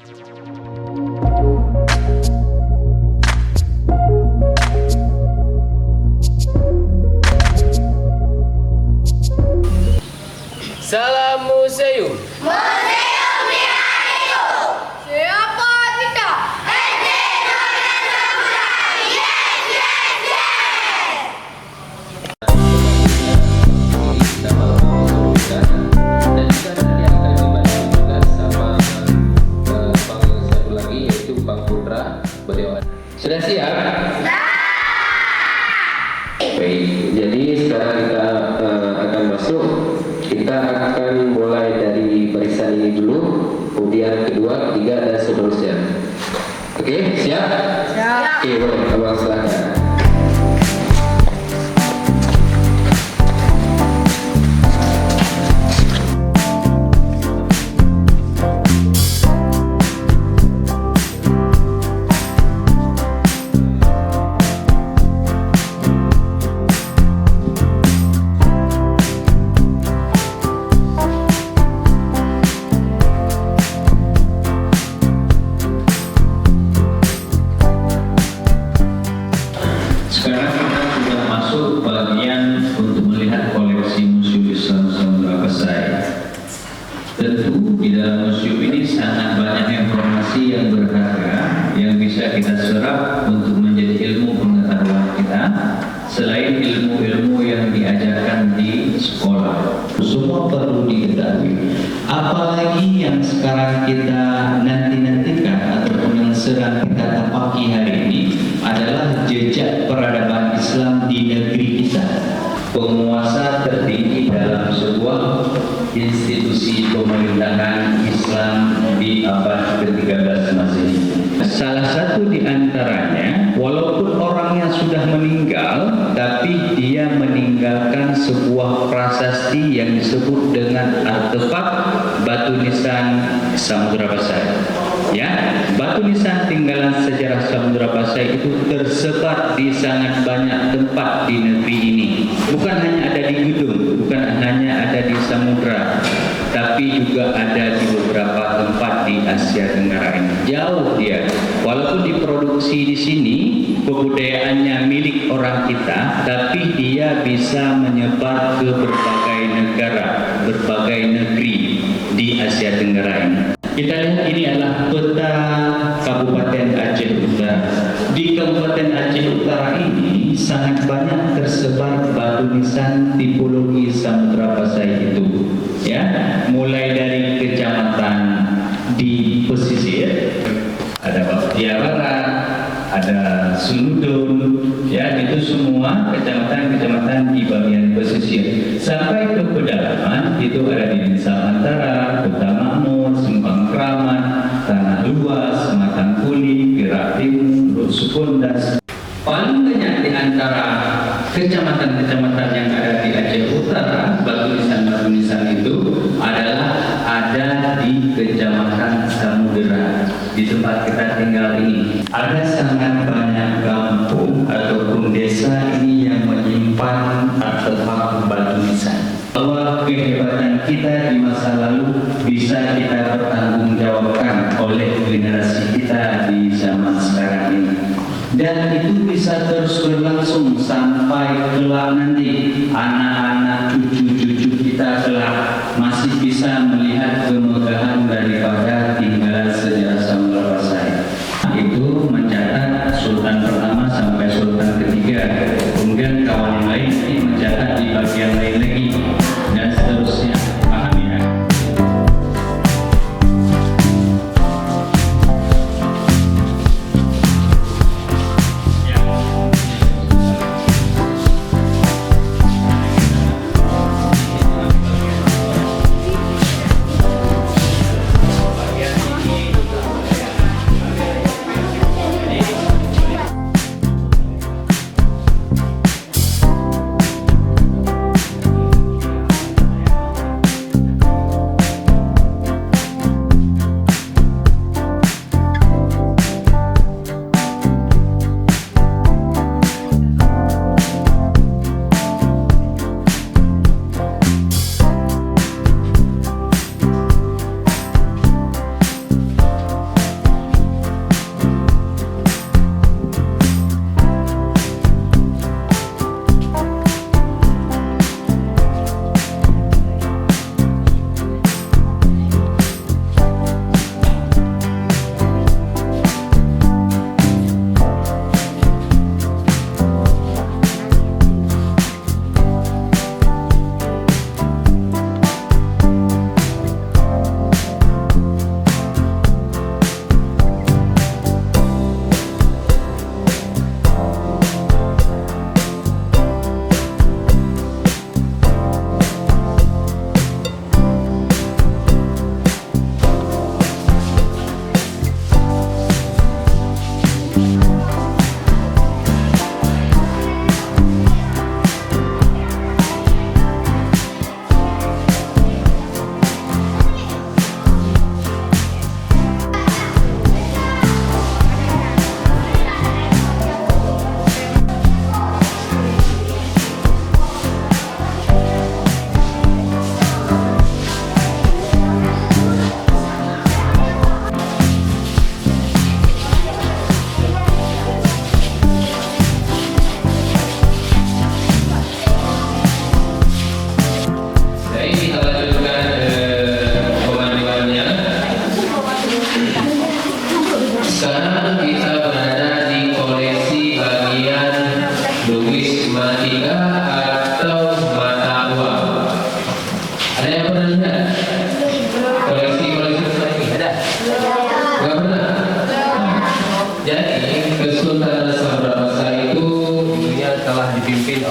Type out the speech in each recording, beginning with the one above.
Salam museum. Museum yang itu. Siapa tidak? SD Nurul Samurai. Yes, yes, yes. Dan juga nanti akan dibantu juga sama Bang satu lagi, yaitu Bang Putra. Beliau sudah siap? Baik, jadi sekarang kita akan masuk. Kita akan mulai dari barisan ini dulu, kemudian kedua, ketiga, dan seterusnya. Oke, siap? Siap. Oke, boleh, abang silakan. Sekarang kita sudah masuk bagian untuk melihat koleksi Museum Islam Samudra Pasai. Tentu di dalam museum ini sangat banyak informasi yang berharga yang bisa kita serap untuk menjadi ilmu pengetahuan kita selain ilmu-ilmu yang diajarkan di sekolah. Semua perlu diketahui. Apalagi yang sekarang kita nanti-nantikan ataupun yang sedang kita tapaki hari ini adalah jejak peradaban Islam di negeri kita. Penguasa tertinggi dalam sebuah institusi pemerintahan Islam di abad ke-13 Masehi. Salah satu di antaranya, walaupun orangnya sudah meninggal, tapi dia meninggalkan sebuah prasasti yang disebut dengan artefak batu nisan Samudra Pasai. Ya, batu nisan tinggalan sejarah Samudra Pasai itu tersebar di sangat banyak tempat di negeri ini. Bukan hanya ada di gedung, bukan hanya ada di samudra, tapi juga ada di beberapa tempat di Asia Tenggara ini. Jauh dia, walaupun diproduksi di sini, kebudayaannya milik orang kita, tapi dia bisa menyebar ke berbagai negara, berbagai negeri di Asia Tenggara ini. Kita lihat ini adalah peta Kabupaten Aceh Utara. Di Kabupaten Aceh Utara ini sangat banyak tersebar batu nisan tipologi Samudra Pasai itu. Ya, mulai dari kecamatan di pesisir, ada Baktia Barat, ada Sunudun, ya itu semua kecamatan-kecamatan di bagian pesisir. Sampai ke pedalaman itu ada di Desa Antara, Kota Makmur, Simpang Kramat, Tanah Luas, Matang Kuli, Perak Timur, Sukundas. Paling banyak di antara kecamatan-kecamatan yang ada di Aceh Utara, batu nisan itu adalah ada di Kecamatan Samudera, di tempat kita tinggal ini. Ada sangat banyak kampung ataupun desa ini yang menyimpan artefak batu nisan. Bahwa kehebatan kita di masa lalu bisa kita pertanggungjawabkan oleh generasi kita di zaman sekarang ini. Dan itu bisa terus berlangsung sampai kelak nanti anak-anak cucu-cucu kita kelak masih bisa melihat kemegahan daripada tinggalan sejarah Samudra Pasai. Itu mencatat Sultan pertama sampai Sultan ketiga. Kemudian kawan yang lain ini mencatat di bagian lain lagi dan seterusnya. Paham ya?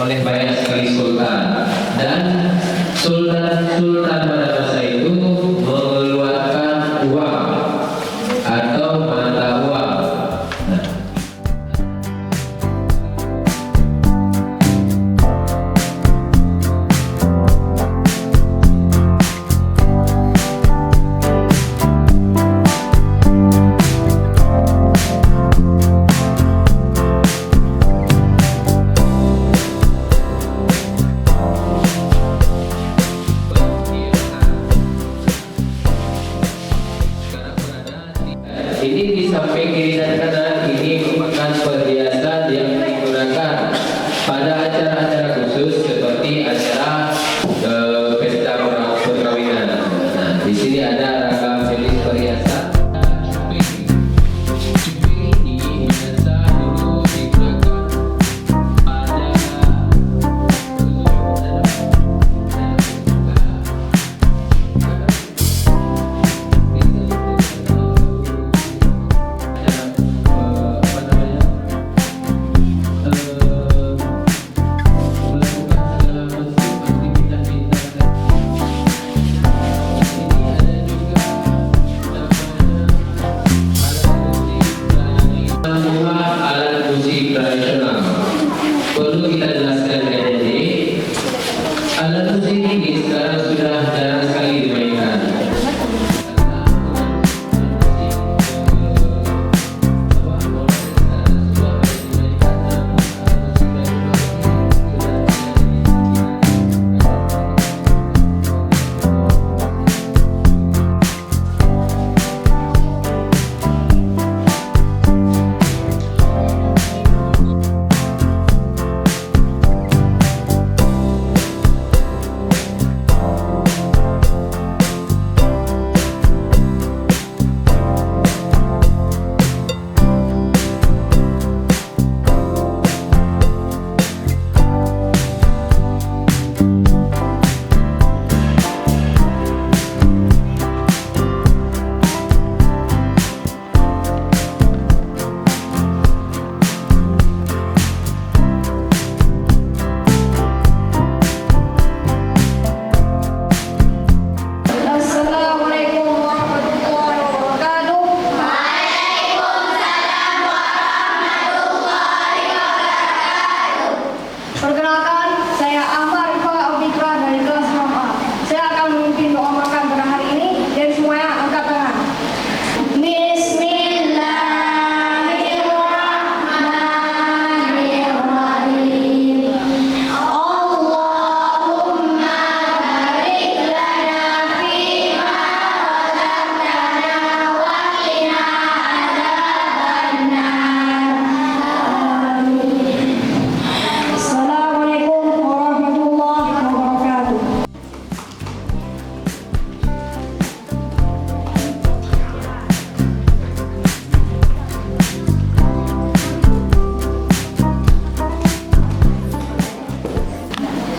oleh banyak sekali sultan, dan sultan-sultan pada masa itu mengeluarkan uang atau mata uang. Ini di samping kiri dan kanan ini merupakan perhiasan yang digunakan pada acara-acara khusus seperti acara pesta perkawinan. Nah, di sini ada ragam jenis perhiasan. Cuping ini biasa dulu digunakan pada alat musik tradisional. Perlu kita jelaskan jadi alat musik ini sekarang sudah jarang sekali dimainkan. Assalamualaikum warahmatullahi wabarakatuh. Perkenalkan, saya Ahmad Rifa Abikra dari kelas 6A. Saya akan memimpin doa makan pada hari ini. Jadi semuanya angkat tangan. Bismillahirrahmanirrahim. Allahumma barik lana fima razaqtana wa qina adzabannar. Assalamualaikum warahmatullahi wabarakatuh.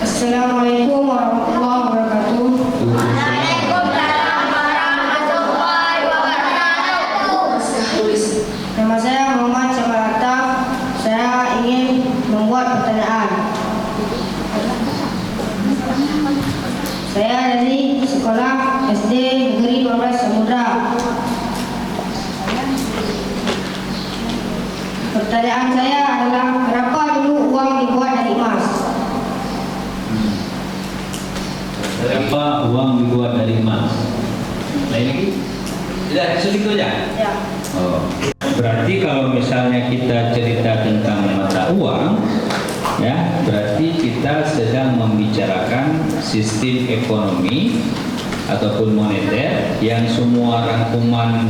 Assalamualaikum warahmatullahi wabarakatuh. Waalaikumsalam warahmatullahi wabarakatuh. Nama saya Muhammad Samarata. Saya ingin membuat pertanyaan. Saya dari sekolah SD Negeri 12 Samudra. Pertanyaan saya adalah berapa dulu uang dibuat dari emas? Berapa uang dibuat dari emas? Lain lagi? Tidak, segitu aja. Ya. Oh. Berarti kalau misalnya kita cerita tentang mata uang, ya, berarti kita sedang membicarakan sistem ekonomi ataupun moneter yang semua rangkuman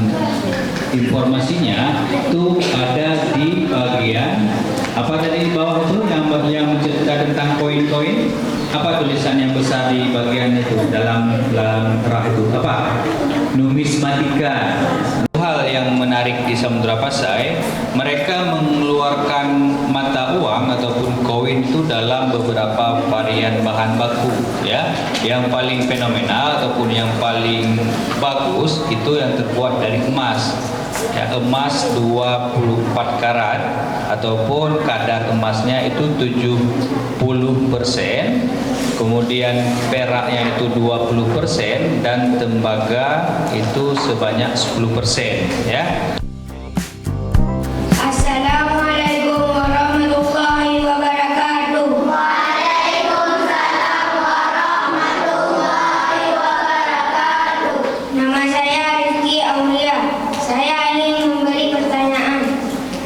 informasinya itu ada di bagian apa tadi di bawah itu yang mencerita tentang koin-koin. Apa tulisan yang besar di bagian itu dalam kerah itu apa? Numismatika. Hal yang menarik di Samudra Pasai, mereka mengeluarkan mata uang ataupun koin itu dalam beberapa varian bahan baku, ya. Yang paling fenomenal ataupun yang paling bagus itu yang terbuat dari emas. Ya, emas 24 karat ataupun kadar emasnya itu 70%, kemudian peraknya itu 20% dan tembaga itu sebanyak 10%, ya. Assalamualaikum warahmatullahi wabarakatuh. Waalaikumsalam warahmatullahi wabarakatuh. Nama saya Rizky Aulia. Saya ingin memberi pertanyaan.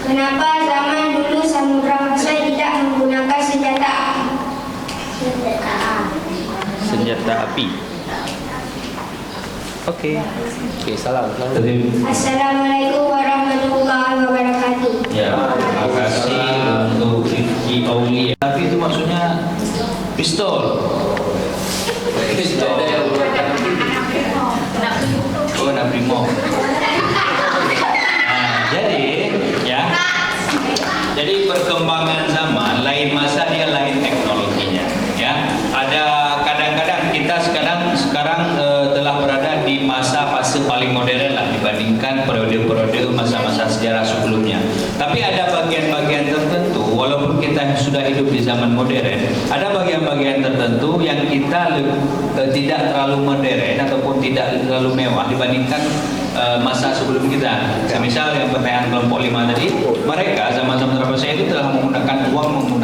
Kenapa zaman dulu Samudra Pasai tidak menggunakan senjata? Senjata api. Oke, salam. Assalamualaikum warahmatullahi wabarakatuh. Ya, terima kasih untuk Rizky Aulia. Tapi itu maksudnya pistol. Oh, Nabrimo. Jadi perkembangan zaman, lain masa dia lain teknologinya, ya. Ada kadang-kadang kita sekarang telah berada di masa fase paling modern lah dibandingkan periode-periode masa-masa sejarah sebelumnya. Tapi ada bagian-bagian tertentu, walaupun kita sudah hidup di zaman modern, ada bagian-bagian tertentu yang kita tidak terlalu modern ataupun tidak terlalu mewah dibandingkan masa sebelum kita. Misal yang pertanyaan kelompok 5 tadi, mereka zaman Samudra Pasai itu telah menggunakan uang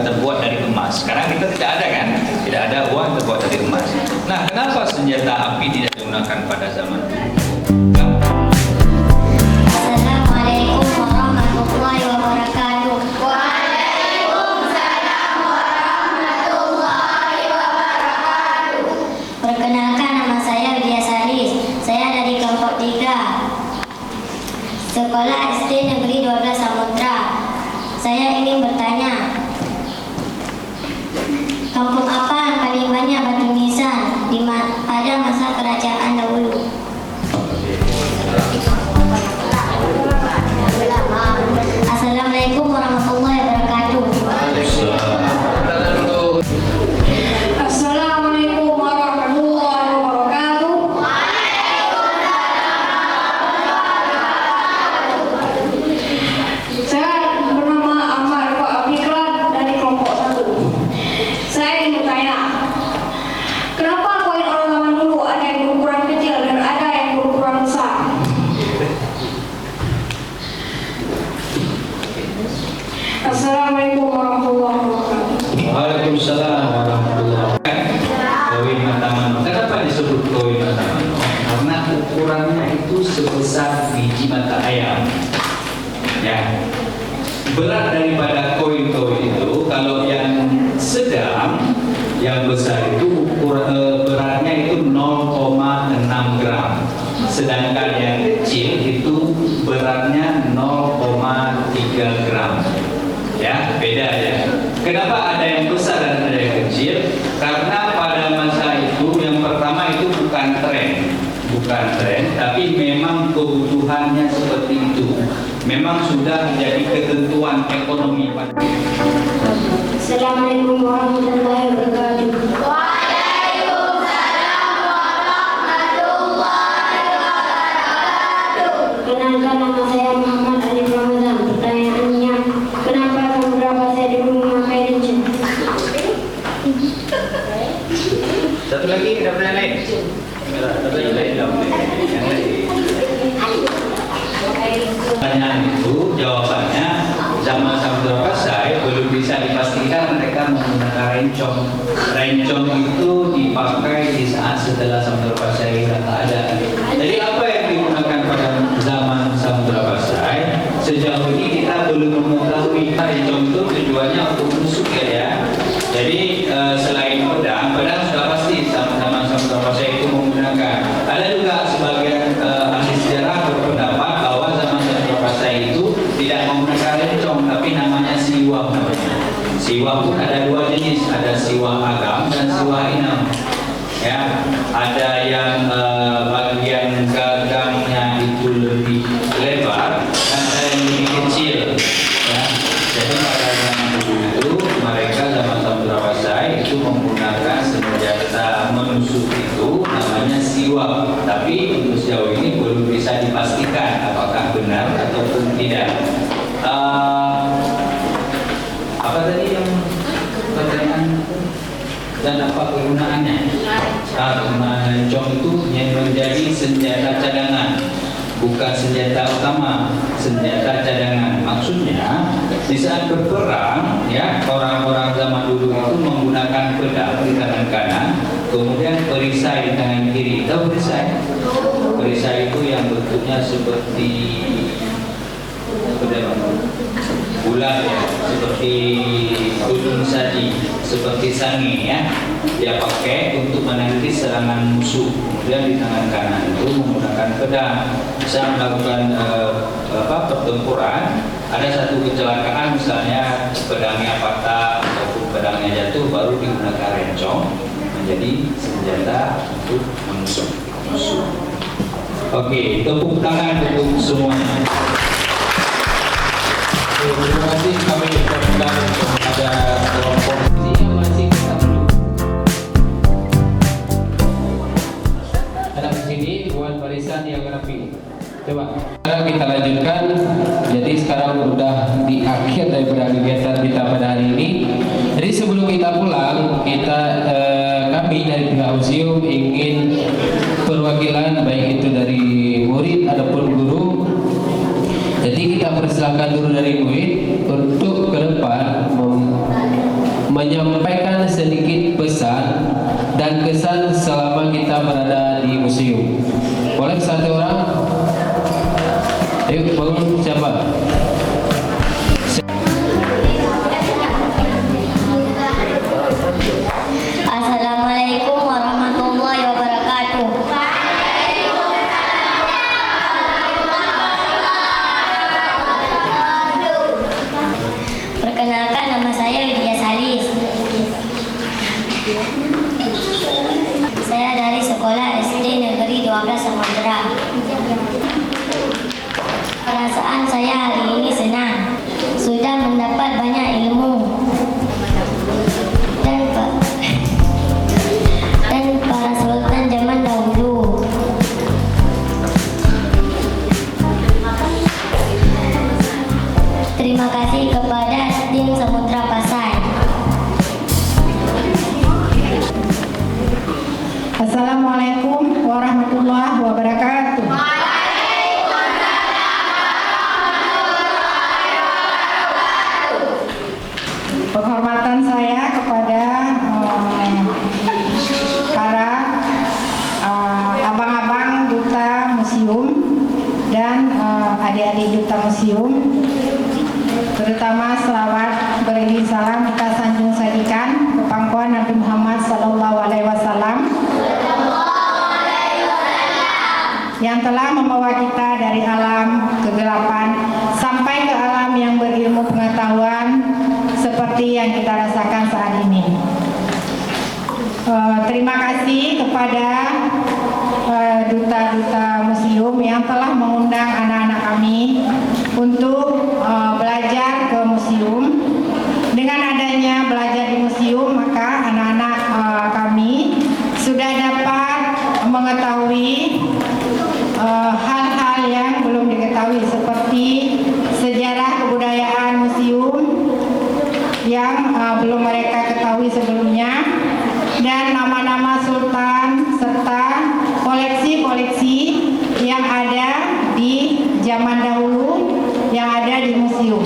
terbuat dari emas. Sekarang kita tidak ada kan? Tidak ada uang terbuat dari emas. Nah, kenapa senjata api tidak digunakan pada zaman itu? Assalamualaikum warahmatullahi wabarakatuh. Waalaikumsalam warahmatullahi wabarakatuh. Perkenalkan, nama saya Widya Salis. Saya dari kelompok 3. Sekolah SD Negeri 12 Samudra. Saya ingin bertanya, kampung apa yang paling banyak batu nisan pada masa kerajaan dahulu? Assalamualaikum warahmatullahi wabarakatuh. Assalamualaikum warahmatullahi wabarakatuh. Saya bernama Ahmad Pak Abikran dari kelompok 1. Saya ingin bertanya, kenapa koin orang zaman dulu ada yang berukuran kecil dan ada yang berukuran besar? Assalamualaikum warahmatullahi wabarakatuh. Waalaikumsalam warahmatullahi wabarakatuh. Koin mata mano. Kenapa disebut koin mata mano? Karena ukurannya itu sebesar biji mata ayam. Ya. Berat daripada koin-koin itu, kalau yang sedang, yang besar itu beratnya itu 0,6 gram. Sedangkan yang kecil itu beratnya 0,3 gram. Ya, beda ya. Kenapa ada yang besar dan ada yang kecil? Karena pada masa itu yang pertama itu bukan tren, tapi memang kebutuhannya seperti itu. Memang sudah menjadi ketentuan ekonomi. Assalamualaikum warahmatullahi wabarakatuh. Waalaikumsalam warahmatullahi wabarakatuh. Kenalkan, nama saya Muhammad Ali Ramadan. Pertanyaannya, kenapa Samudra Pasai dulu memakai cincin? Satu lagi, ada pertanyaan lain? Satu lagi, yang lain. Pertanyaan itu jawabannya rencong. Rencong itu dipakai di saat setelah Samudra Pasai sudah tak ada. Jadi apa yang digunakan pada zaman Samudra Pasai sejauh ini kita belum mengetahui. Rencong itu tujuannya untuk menusuk ya. Jadi selain pedang sudah pasti zaman Samudra Pasai itu menggunakan. Ada juga sebagian ahli sejarah berpendapat bahwa zaman Samudra Pasai itu tidak menggunakan rencong, tapi namanya siwah namanya. Siwah pun ada dua jenis, ada siwah agam dan siwah inam. Ya, ada yang bagian gagangnya itu lebih lebar dan ada yang lebih kecil. Ya, jadi pada zaman dulu itu mereka zaman Samudra Pasai itu menggunakan senjata menusuk itu namanya siwah. Tapi untuk sejauh ini belum bisa dipastikan apakah benar ataupun tidak. Apa tadi yang pertanyaan dan apa kegunaannya? Kegunaan rencong itu yang menjadi senjata cadangan, bukan senjata utama, senjata cadangan. Maksudnya di saat berperang, ya orang-orang zaman dulu itu menggunakan pedang di tangan kanan, kemudian perisai di tangan kiri. Tahu perisai? Perisai itu yang bentuknya seperti bulat ya, seperti ujung saji, seperti sange ya. Dia pakai untuk menangkis serangan musuh. Kemudian di tangan kanan itu menggunakan pedang. Bisa melakukan pertempuran. Ada satu kecelakaan misalnya pedangnya patah ataupun pedangnya jatuh, baru digunakan rencong menjadi senjata untuk menusuk musuh. Oke, tepuk tangan untuk semuanya. Terima kasih, kami persilakan kepada kelompok yang masih kita dulu. Ada di sini buat barisan yang rapi. Coba. Sekarang kita lanjutkan. Jadi sekarang sudah di akhir daripada kegiatan kita pada hari ini. Jadi sebelum kita pulang, kami dari pihak museum ingin perwakilan baik itu dari murid ataupun guru. Jadi kita persilakan dulu dari murid untuk ke depan menyampaikan sedikit pesan dan kesan selama kita berada di museum. Boleh satu orang? Ayo bangun, siapa? Assalamualaikum warahmatullahi wabarakatuh. Perkenalkan, nama saya Widya Salis. Saya dari sekolah SD Negeri 12 Samudra. Perasaan saya hari ini senang. Sudah mendapat banyak ilmu. Dan para sultan zaman dahulu. Terima kasih kepada tim Samudra Pasai. Assalamualaikum warahmatullahi wabarakatuh. Penghormatan saya kepada para abang-abang duta museum dan adik-adik duta museum, terutama selawat beriring salam kita sanjung sajikan ke pangkuan Nabi Muhammad SAW yang telah membawa kita dari alam kegelapan sampai ke alam yang berilmu pengetahuan seperti yang kita rasakan saat ini. Terima kasih kepada duta-duta museum yang telah mengundang anak-anak kami untuk belajar ke museum. Dengan adanya belajar di museum, maka anak-anak kami sudah dapat mengetahui hal-hal yang belum diketahui seperti sejarah kebudayaan museum yang belum mereka ketahui sebelumnya, dan nama-nama sultan serta koleksi-koleksi yang ada di zaman dahulu yang ada di museum.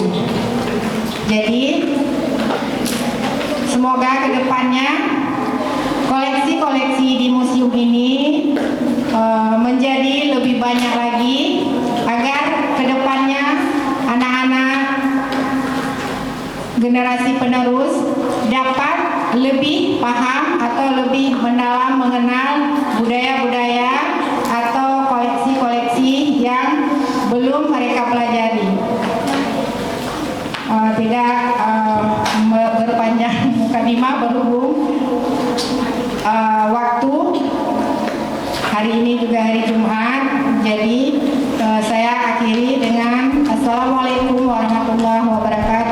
generasi penerus dapat lebih paham atau lebih mendalam mengenal budaya-budaya atau koleksi-koleksi yang belum mereka pelajari. Tidak berpanjang mukadimah berhubung waktu hari ini juga hari Jumat, jadi saya akhiri dengan Assalamualaikum warahmatullahi wabarakatuh.